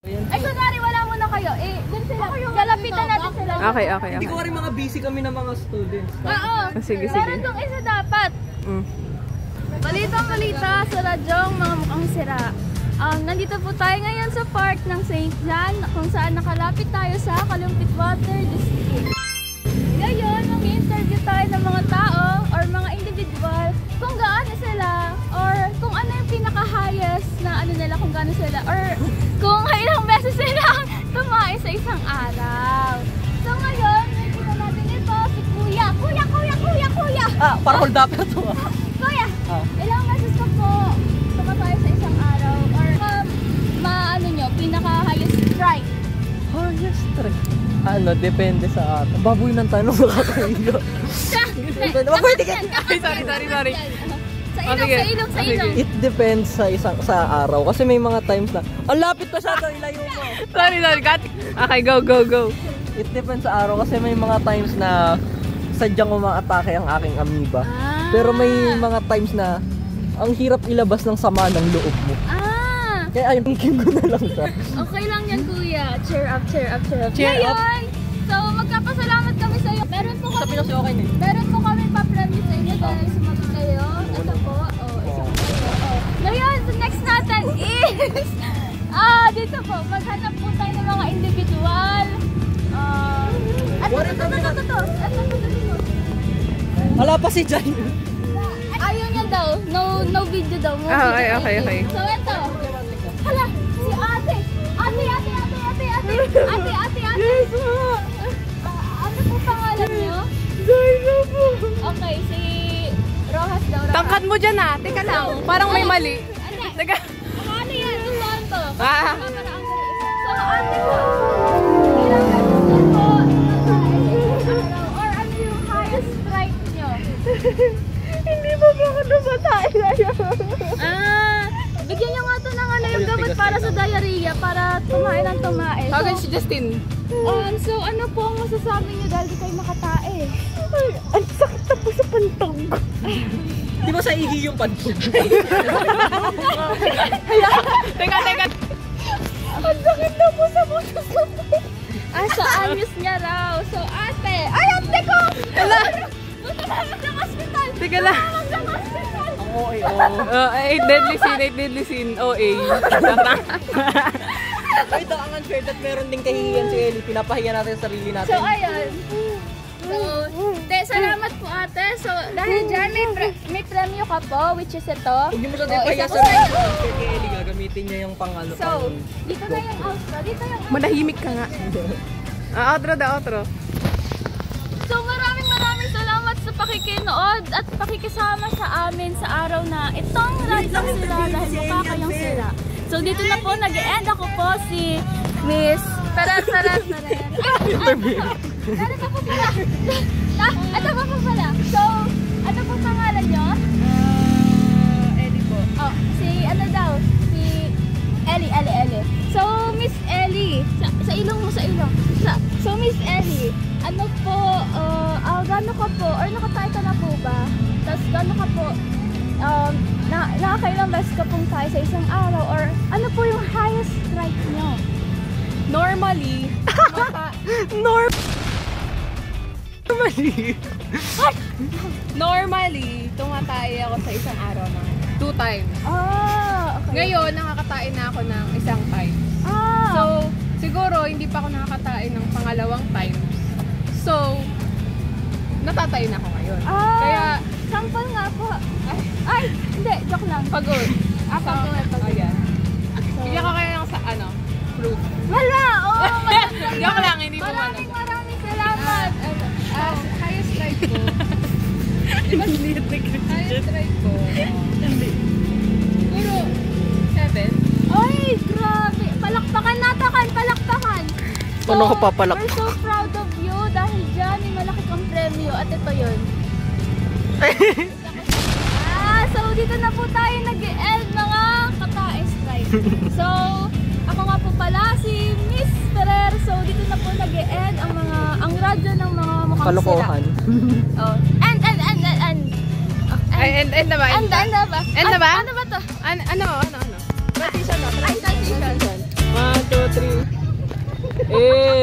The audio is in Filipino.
Ay, kunwari wala muna kayo. Eh, dun sila. Galapitan natin sila. Okay. Hindi ko rin mga busy kami ng mga students. Oo. Sige. Meron tong isa dapat. Balita sa radyong mga mukhang sira. Nandito po tayo ngayon sa park ng St. John kung saan nakalapit tayo sa Kalumpit Water District. Ngayon, mag-interview tayo ng mga tao or mga individual kung gaano sila or kung ano yung pinaka-highest na ano nila kung gaano sila or kung ilang beses silang tumae sa isang araw. So ngayon, nakikita natin ito si Kuya. Kuya! Para hold up na to. Kuya, ilang beses ka po tumatay sa isang araw or maano nyo, pinaka-highest strike? Highest strike? Depende sa atin. Baboy ng tanong nakakaiyo. Pwede ka. Sorry. Sa ilong. It depends sa araw. Kasi may mga times na, ang lapit na siya ito, ilayo mo. Sorry. Okay, go. It depends sa araw kasi may mga times na sadyang umaatake ang aking amoeba. Pero may mga times na ang hirap ilabas ng sama ng loob mo. Kaya ayun, thinking ko na lang siya. Okay lang yan, Kuya. Cheer up. Ngayon, so magkapasalamat kami sa iyo. Meron po kami pa-premium sa inyo dahil sumagot kayo. Ito po. Ngayon, so next natin is dito po, maghanap po tayo ng mga individual. Ito. Wala pa si Jan. Ayaw niya daw. No video daw. Okay. So ito. Hala, si ate. Ate. Ano po pangalan niyo? Zaira po. Okay, si Rojas daw. Tangkad mo dyan Teka lang. Parang may mali. Ano yan? Saan to? So ate po. Ilang beses po or ano yung highest strike niyo? Hindi ba ako tumatay? Bigyan niyo nga ito ng yung gamot para sa diarrhea, para tumae ng tumae. Okay, si Justin. So ano po ang masasabi niyo dahil di kayo makatae? Ang sakit na po sa pantog. Di ba sa ihi yung pantog? Teka. Ang sakit na po sa pantog. Sa ayos niya raw. So ate ko! Hala! Punta naman sa hospital! Teka lang. Oo. 8 deadly sin. OA. Ay, ang unfair that meron din kahihiyan si Ellie. Pinapahiya natin sa sarili natin. So ayun. Salamat po ate. So dahil dyan may premyo ka po, which is ito. Huwag niyo masyadong pahiya sa sarili. Si Ellie gagamitin niya yung pangalo. So, dito na yung outro. Manahimik ka nga. Outro. So maraming salamat sa pakikinood at pakikisama sa amin sa araw na itong Radyong Sira dahil mukha kayong sira. So dito na po nag-e-end ako po si Miss Taran. Ano pa po pala? Ito pa po pala. So, ano po pangalan nyo? Ellie po. Si ano daw? Si Ellie. So, Miss Ellie, sa ilong mo. So, Miss Ellie, ano po, gano'n ka po, or nakatae ka na po ba? Tapos gano'n ka po, nakakailang beses ka pong tayo sa isang araw, or ano po yung highest strike nyo? Normally, tumatay ako sa isang araw ng 2 times. Okay. Ngayon, nakakatae na ako ng isang time. So, siguro, hindi pa ako nakakatae ng pangalawang time. So, natatay na ako ngayon. Kaya, sample nga po. Ay, hindi, joke lang. pagod. Pagod. Ayan. Bigyan ko kayo ng proof. Wala! Joke lang, hindi po Maraming salamat. Highest strike ko. Highest strike ko. Siguro, 7. Ay, grabe. Palakpakan. Paano ko papalak? We're so proud of you dahil dyan may malaki kang premyo at ito yun. So dito na po tayo nag-e-end mga katae strike. So, ako nga po pala si Miss Ferrer. So dito na po nag-e-end ang radyo ng mga mukhang Kalokohan. sira. End na ba? End na ba? End na ba? Ano ba to? Ano? Transition. Transition. 1, 2, 3. Eh!